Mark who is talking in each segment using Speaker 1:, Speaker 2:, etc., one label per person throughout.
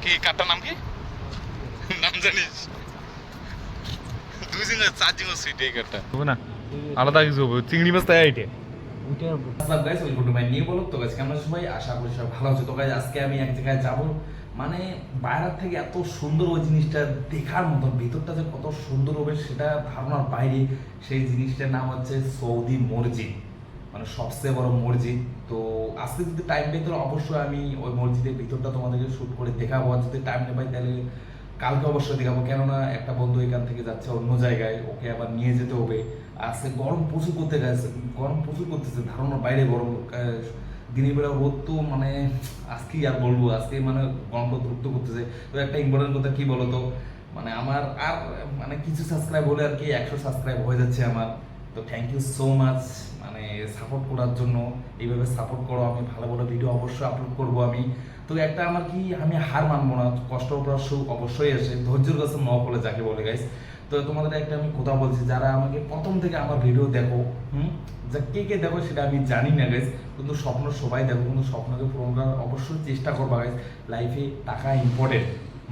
Speaker 1: কি কারটার নাম কি নাম জানিস? দুই জিঙ্গা চার জিঙ্গা সুইট এই কারটা হবে না, আলাদা কিছু হবে। চিংড়ি মাছ তাই আইটে
Speaker 2: আসসালাম guys, welcome to my new blog. তো গাইস কেমন আছো সবাই? আশা করি সবাই ভালো আছো। তো গাইস আজকে আমি এক জায়গায় যাব, মানে বাইরে থেকে এত সুন্দর ওই জিনিসটা দেখার মতন, ভিতরটা যে কত সুন্দর হবে সেটা ধারণার বাইরে। সেই জিনিসটার নাম হচ্ছে সৌদি মসজিদ, মানে সবচেয়ে বড় মসজিদ। তো আজকে যদি টাইম পাই তাহলে অবশ্যই আমি ওই মসজিদের ভিতরটা তোমাদেরকে শুট করে দেখাবো। আর যদি টাইম না পাই তাহলে কালকে অবশ্যই দেখাবো, কেননা একটা বন্ধু এখান থেকে যাচ্ছে অন্য জায়গায়, ওকে আবার নিয়ে যেতে হবে। আজকে গরম প্রচুর করতে গেছে, গরম প্রচুর করতেছে, ধারণার বাইরে গরম। দিনের বেলা রোদ তো মানে আজকে আর বলবো, আজকে মানে গরমটা দ্রুত করতেছে। তো একটা ইম্পর্টেন্ট কথা কি বলতো, মানে আমার আর মানে কিছু সাবস্ক্রাইব হলে আর কি 100 সাবস্ক্রাইব হয়ে যাচ্ছে আমার। তো থ্যাংক ইউ সো মাচ, মানে সাপোর্ট করার জন্য। এইভাবে সাপোর্ট করো, আমি ভালো ভালো ভিডিও অবশ্যই আপলোড করবো আমি। তো একটা আমার কি, আমি হার মানবো না, কষ্ট করার সুখ অবশ্যই আসে, ধৈর্যের কাছে ন বলে যাকে বলে গাইস। তো তোমাদের একটা আমি কথা বলছি, যারা আমাকে প্রথম থেকে আমার ভিডিও দেখো, যা কে কে দেখো সেটা আমি জানি না গাইস, কিন্তু স্বপ্ন সবাই দেখো, কিন্তু স্বপ্নকে পূরণ করার অবশ্যই চেষ্টা করবা গাইস। লাইফে টাকা ইম্পর্টেন্ট,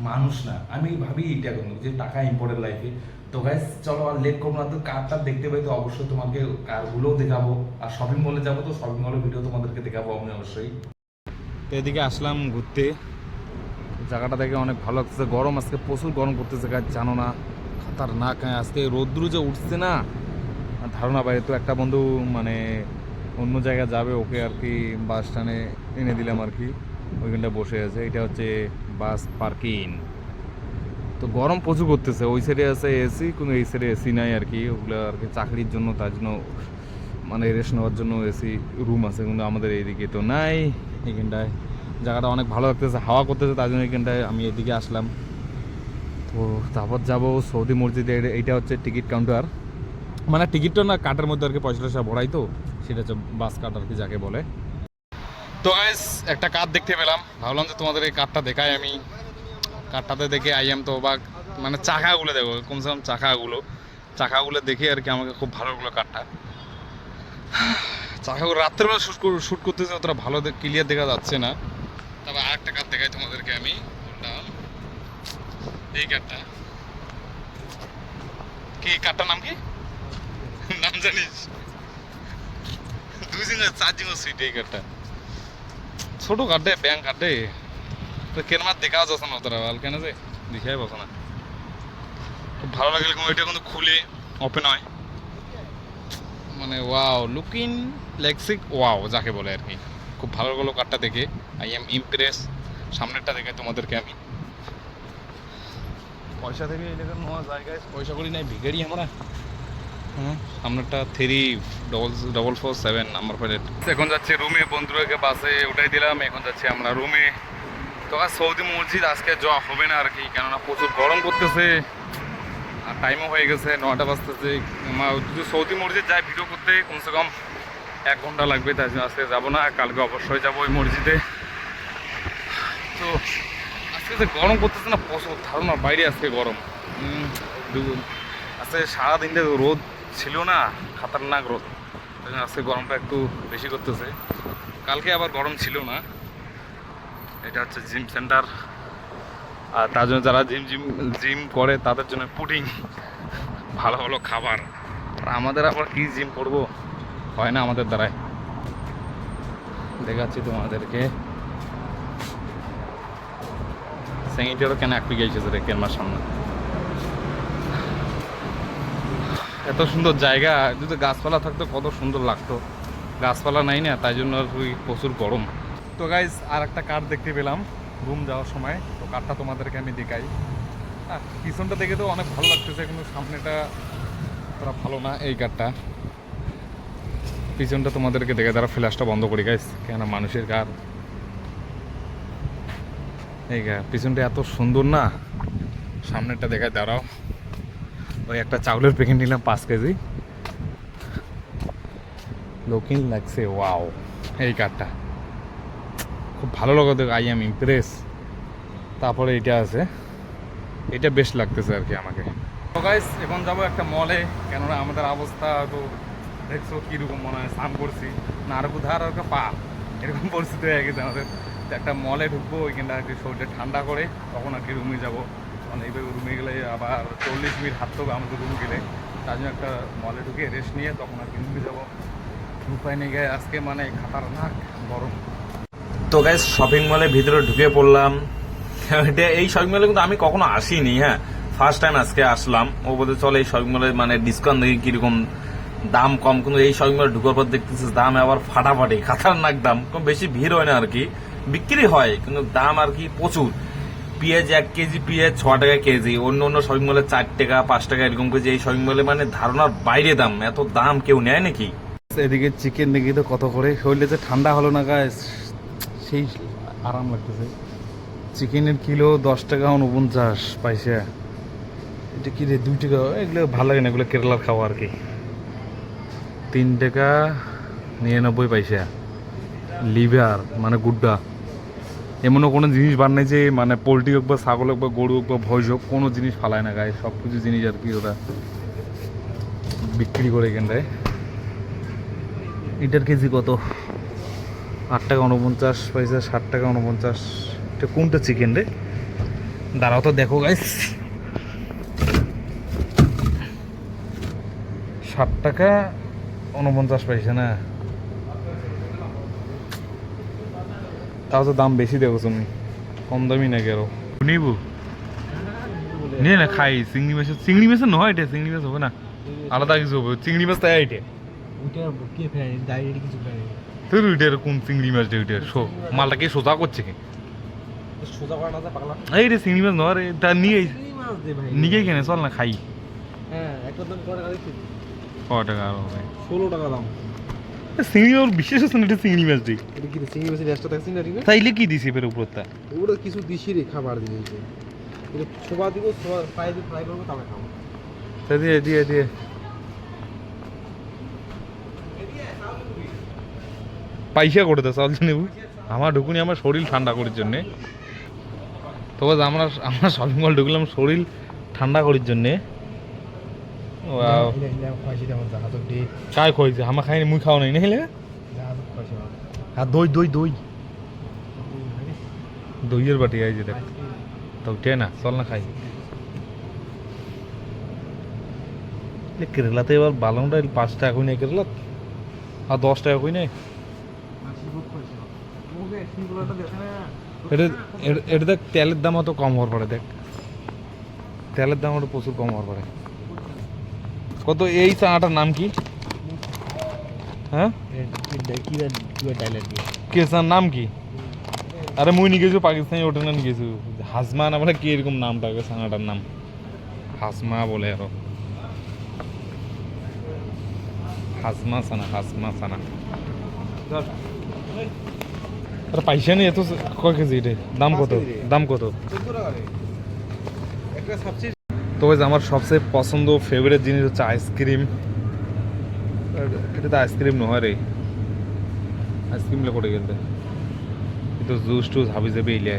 Speaker 2: মানুষ না। আমি ভাবি এটা কিন্তু যে টাকা ইম্পর্টেন্ট লাইফে। তো গাইস চলো আর লেট করবো না, তো কারটা দেখতে পাই তো অবশ্যই তোমাকে কারগুলোও দেখাবো। আর শপিং মলে যাবো, তো শপিং মলের ভিডিও তোমাদেরকে দেখাবো আমি অবশ্যই।
Speaker 1: তো এদিকে আসলাম ঘুরতে, জায়গাটা দেখে অনেক ভালো লাগতেছে। গরম আজকে প্রচুর গরম করতেছে গাছ, জানো না, খাতারনাক। আজকে রৌদ্র যে উঠছে না, ধারণা বাইরে। তো একটা বন্ধু মানে অন্য জায়গায় যাবে, ওকে আর কি বাস স্ট্যান্ডে এনে দিলাম আর কি, ওইখানটায় বসে আছে। এটা হচ্ছে বাস পার্কিং। তো গরম প্রচুর করতেছে, ওই সাইডে আছে এসি, কিন্তু এই সাইডে এসি নাই আর কি। ওগুলো আর কি চাকরির জন্য, তার জন্য মানে রেস্ট নেওয়ার জন্য এসি রুম আছে, কিন্তু আমাদের এইদিকে তো নাই। এইখানটায় জায়গাটা অনেক ভালো লাগতেছে, হাওয়া করতেছে, তার জন্য এইখানটায় আমি এদিকে আসলাম। তো তারপর যাবো সৌদি মসজিদে। এইটা হচ্ছে টিকিট কাউন্টার, মানে টিকিটটা না কার্ডের মধ্যে আর কি পয়সা টয়সা ভরাই, তো সেটা হচ্ছে বাস কার্ড আর কি যাকে বলে। তো গাইস একটা কার্ড দেখতে পেলাম, ভাবলাম যে তোমাদের এই কার্ডটা দেখাই আমি। কার্ডটাতে দেখে আইএম তো অবাক, মানে চাকাগুলো দেখো, কমসে কম চাকাগুলো দেখে আর কি আমাকে খুব ভালো লাগলো কার্ডটা। চাকাগুলো রাত্রেবেলা শ্যুট করতেছে, অতটা ভালো ক্লিয়ার দেখা যাচ্ছে না। তবে আর একটা কার্ড দেখাই তোমাদেরকে আমি, বললাম এই কার্ডটা। কি কার্ডটার নাম কি নাম জানিস? দুই জিঙ্গা চার জিঙ্গা সুইট এই কার্ডটা, ছোট কার্ডে ব্যাংক কার্ডে। তো কেন মার দেখা যাচ্ছে না অতটা ভালো, কেন যে দেখাই পাবো না। খুব ভালো লাগলে এটা কিন্তু খুলে ওপেন হয়, মানে ওয়াও লুকিং লেক্সিক ওয়াও যাকে বলে আর কি। খুব ভালো লাগলো কার্ডটা দেখে, আই এম ইমপ্রেস। সামনেরটা দেখে তোমাদেরকে আমি, পয়সা থেকে এলাকার নেওয়া জায়গায় পয়সা করি নাই, ভিখারি আমরা। সামনেরটা 34447 নাম্বার প্লেট। এখন যাচ্ছি রুমে, বন্ধুরাকে বাসে উঠাই দিলাম, এখন যাচ্ছি আমরা রুমে। তো আর সৌদি মসজিদ আজকে যাওয়া হবে না আর কি, কেননা প্রচুর গরম করতেছে আর টাইমও হয়ে গেছে, 9টা বাজতেছে। যদি সৌদি মসজিদ যায় ভিডিও করতে কমসে কম 1 ঘন্টা লাগবে, তাই জন্য আজকে যাবো না, কালকে অবশ্যই যাবো ওই মসজিদে। তো আজকে যে গরম করতেছে না প্রচুর, ধারণা বাইরে আজকে গরম। আজকে সারাদিনটা রোদ ছিল না, খাতারনাক রোদ, তাই জন্য আজকে গরমটা একটু বেশি করতেছে। কালকে আবার গরম ছিল না। এটা হচ্ছে জিম সেন্টার, আর তার জন্য যারা জিম করে তাদের জন্য পুডিং, ভালো ভালো খাবার। আর আমাদের আবার কি জিম করবো, হয় না আমাদের দ্বারায়। দেখাচ্ছি তোমাদেরকে স্যানিটারও কেন এক গেছে রে কেনমার সামনে। এত সুন্দর জায়গা, যদি গাছপালা থাকতো কত সুন্দর লাগতো, গাছপালা নাই না, তাই জন্য আর প্রচুর গরম। তো গাইজ আর একটা কার্ড দেখতে পেলাম রুম যাওয়ার সময়, তো কার্ডটা তোমাদেরকে আমি দেখাই। পিছনটা দেখে তো অনেক ভালো লাগতেছে, কিন্তু সামনেটা তোরা ভালো না। এই কার্ডটা পিছনটা তোমাদেরকে দেখে, তারা ফ্ল্যাশটা বন্ধ করি গাইজ, কেন মানুষের কার এই পিছনটা এত সুন্দর না। সামনেরটা দেখায়, দাঁড়াও। ওই একটা চাউলের প্যাকেট নিলাম 5 কেজি, লুকিং লাগছে ওয়াও। এই কার্ডটা খুব ভালো লাগে, দেখ আই এম ইমপ্রেস। তারপরে এটা আছে, এটা বেশ লাগতেছে আর কি আমাকে। তো গাইস এখন যাবো একটা মলে, কেননা আমাদের অবস্থা তো দেখছো কীরকম মনে হয়, স্নান করছি না আর কোথাও আর পা, এরকম পরিস্থিতি হয়ে গেছে আমাদের। তো একটা মলে ঢুকবো, ওইখানটা আর কি শরীরটা ঠান্ডা করে তখন আর কি রুমে যাবো। কারণ এইভাবে রুমে গেলে আবার 40 মিনিট হাঁটতে হবে আমাদের রুম গেলে, তার জন্য একটা মলে ঢুকে রেস্ট নিয়ে তখন আর কি রুমে যাবো। উপায় নেই গায়ে, আজকে মানে খাতারনাক গরম।
Speaker 2: তো গাইস শপিং মলের ভিতরে ঢুকে পড়লাম। এই শপিং মলে কিন্তু আমি কখনো আসিনি, হ্যাঁ ফার্স্ট টাইম আজকে আসলাম। ও বলতে চলে এই শপিং মলে মানে ডিসকাউন্ট দেখি কিরকম দাম কম, কিন্তু এই শপিং মলে ঢুকার পর দেখতেছিস দাম আবার ফাটাফাটি, খাতারনাক দাম। কম বেশি ভিড় হয় না আর কি, বিক্রি হয় কিন্তু দাম আর কি প্রচুর। পেঁয়াজ 1 কেজি পেঁয়াজ 6 টাকা কেজি, অন্য অন্য শপিং মলে 4 টাকা 5 টাকা এরকম কেজি। এই শপিং মলে মানে ধারণার বাইরে দাম, এত দাম কেউ নেয় নাকি?
Speaker 1: এদিকে চিকেন দেখি তো কত করে, শরীরে যে ঠান্ডা হলো না গায়ে, সেই আরাম লাগতেছে। চিকেনের কিলো 10 টাকা 49 পয়সা। এটা কি রে 2 টাকা, এগুলো ভালো লাগে না, এগুলো কেরালার খাওয়া আর কি। 3 টাকা 99 পয়সা লিভার মানে গুড্ডা। এমনও কোনো জিনিস বানায় যে মানে পোলট্রি হোক বা ছাগল হোক বা গরু হোক বা ভৈঁস হোক, কোনো জিনিস ফালায় না গায়ে, সব কিছু জিনিস আর কি ওরা বিক্রি করে এখানটায়। এটার কেজি কত? 8 টাকা 49 পয়সা, 7 টাকা 49। এটা কোনটা চিকেন রে? দাঁড়াও তো দেখো গাইস, 7 টাকা 49 পয়সা না, তাও তো দাম বেশি দেখো তুমি, কম দামি নাকি আরো। নিবু নিয়ে না খাই চিংড়ি মাছ, চিংড়ি মাছের নয় এটা, চিংড়ি মাছ হবে না, আলাদা কিছু হবে। চিংড়ি মাছ তাই এটা তোর ওইটার কোন চিংড়ি মাছ রে? ওইটার মালটাকে সোজা করছে কি? এই রে চিংড়ি মাছ নয় রে, তা নিয়ে নিয়ে কেনে চল না খাই। ক টাকা আরো হবে?
Speaker 3: 16 টাকা দাম।
Speaker 1: চিংড়ি মাছ বিশেষ আছে না, এটা চিংড়ি মাছ রে।
Speaker 3: এটা কি চিংড়ি মাছের এক্সট্রা ট্যাক্স না?
Speaker 1: তাইলে কি দিছে এর উপরটা?
Speaker 3: ওগুলো কিছু দিছি রে, খাবার দিয়েছে। এটা ছোবা দিব, ছোবা ফ্রাই দিয়ে ফ্রাই করব, তবে খাবো।
Speaker 1: তা দিয়ে দিয়ে দিয়ে পয়সা করে দে চল নেবু। আমার ঢুকুনি আমার শরীর ঠান্ডা করার জন্যে। তবে আমরা আমরা শপিং মল ঢুকলাম শরীর ঠান্ডা করার জন্যে। কায় খাইছে আমার খাইনি, মুই খাও নাই না হেলে। আর দই দই দই দইয়ের বাটি আইছে দেখ তো, উঠে না চল না খাই। কেরালাতে এবার বালংটা 5 টাকা কই নেই কেরালা, আর 10 টাকা কই নেই। এটা এটা দেখ তেলের দাম অত কম হওয়ার পরে, দেখ তেলের দাম ওটা প্রচুর কম হওয়ার পরে। কত এই চাটার নাম কি? হ্যাঁ কেসার নাম কি? আরে মুই নিয়ে গেছি পাকিস্তানি, ওটা না নিয়ে গেছি হাজমা না বলে কি এরকম নামটা, চানাটার নাম হাজমা বলে, আরো হাজমা সানা, হাজমা সানা। আরে পয়সা নেই এত, কয় কেজি এটা? দাম কত? দাম কত? তো আমার সবচেয়ে পছন্দ ফেভারিট জিনিস হচ্ছে আইসক্রিম। এটা তো আইসক্রিম নয় রে, আইসক্রিম করে গেলতে কিন্তু জুস টুস হাবি যাবে ইলে।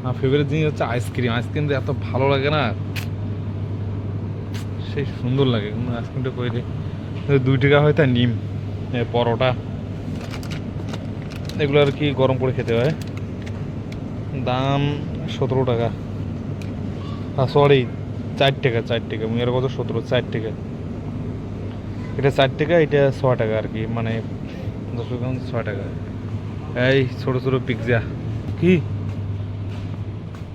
Speaker 1: আমার ফেভারিট জিনিস হচ্ছে আইসক্রিম। আইসক্রিম এত ভালো লাগে না, সেই সুন্দর লাগে আইসক্রিমটা করে দিই। 2 টাকা হয় তা নিম পরোটা, এগুলো আর কি গরম করে খেতে হয়। দাম 17 টাকা, সরি 4 টাকা, 4 টাকা মেয়ের কত 17, 4 টাকা। এটা 4 টাকা, এটা 6 টাকা আর কি, মানে 10 গ্রাম 6 টাকা। এই ছোট ছোট পিৎজা কি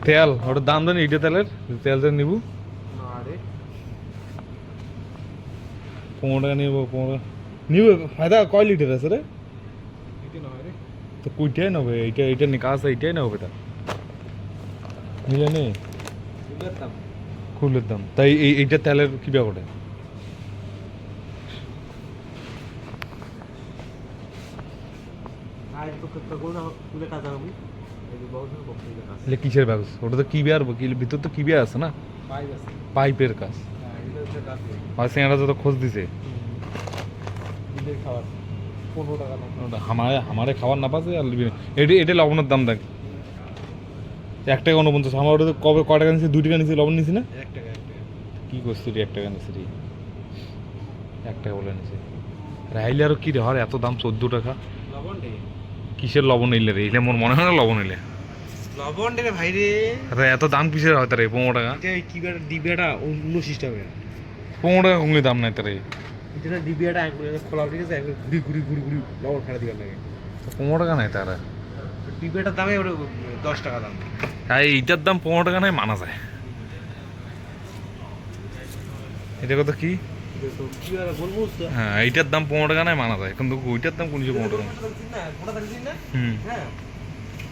Speaker 1: তেল, ওটার দাম জানি এটা তেলের, তেল তেল নিবু 15 টাকা নিব, 15 নিব। ফায়দা কয় লিটার আছে রে? তো কুইটাই নেবে, এইটা এইটা নিকাশ এইটাই নেবে, তা নিলে নেই খুলের দাম। তাই এইটা তেলের কি ব্যাপারটা? কিসের কাজ ওটা? তো কি বিয়ার ভিতর তো কি বিয়ার আছে না, পাইপের কাজ। সিঙ্গারা তো খোঁজ দিছে আমারে খাবার না পাচ্ছে আর এটা লবণের দাম দেখ 1 টাকা 49। আমার ওটা কবে ক টাকা নিচ্ছি? 2 টাকা নিচ্ছি, লবণ নিচ্ছি না 1 টাকা। কি করছি রে 1 টাকা নিচ্ছি রে, 1 টাকা বলে নিচ্ছি। রাইলে আরো কি রে হর এত দাম 14 টাকা। কিসের লবণ নিলে রে? এলে মোর মনে হয় না লবণ নিলে।
Speaker 3: লবণ রে ভাই রে,
Speaker 1: আরে এত দাম কিসের হয় তারে? 15 টাকা।
Speaker 3: এটা কি বেটা ডিবিয়াটা অন্য সিস্টেমে,
Speaker 1: 15 টাকা কুঙ্গলি দাম নাই তারে।
Speaker 3: এটা ডিবিয়াটা একবার খোলা ঠিক আছে, একবার ঘুরি ঘুরি ঘুরি ঘুরি লবণ ফেলে দিবার লাগে।
Speaker 1: 15 টাকা নাই তারা।
Speaker 3: ডিবিয়াটার দামে ওটা 10 টাকা দাম।
Speaker 1: আর এইটার দাম 15 টাকা নাই, মানা যায়। এটা কত কি?
Speaker 3: তো কি আর বলবো তো,
Speaker 1: হ্যাঁ এইটার দাম 15 টাকা নাই, মানা যায়, কিন্তু ওইটার দাম 15 টাকা।
Speaker 3: গোটা থাকছিস না,
Speaker 1: হুম,
Speaker 3: হ্যাঁ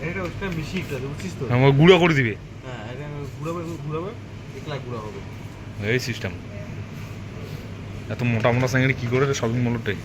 Speaker 3: এটা ওটা মিশি একটা বুঝছিস তো,
Speaker 1: আমার গুঁড়া করে দিবে
Speaker 3: হ্যাঁ এটা ঘুরাবে ঘুরাবে একলা গুঁড়া হবে।
Speaker 1: এই সিস্টেম। এত মোটা মোটা স্যাঙ্গি কি করে শপিং মলটাই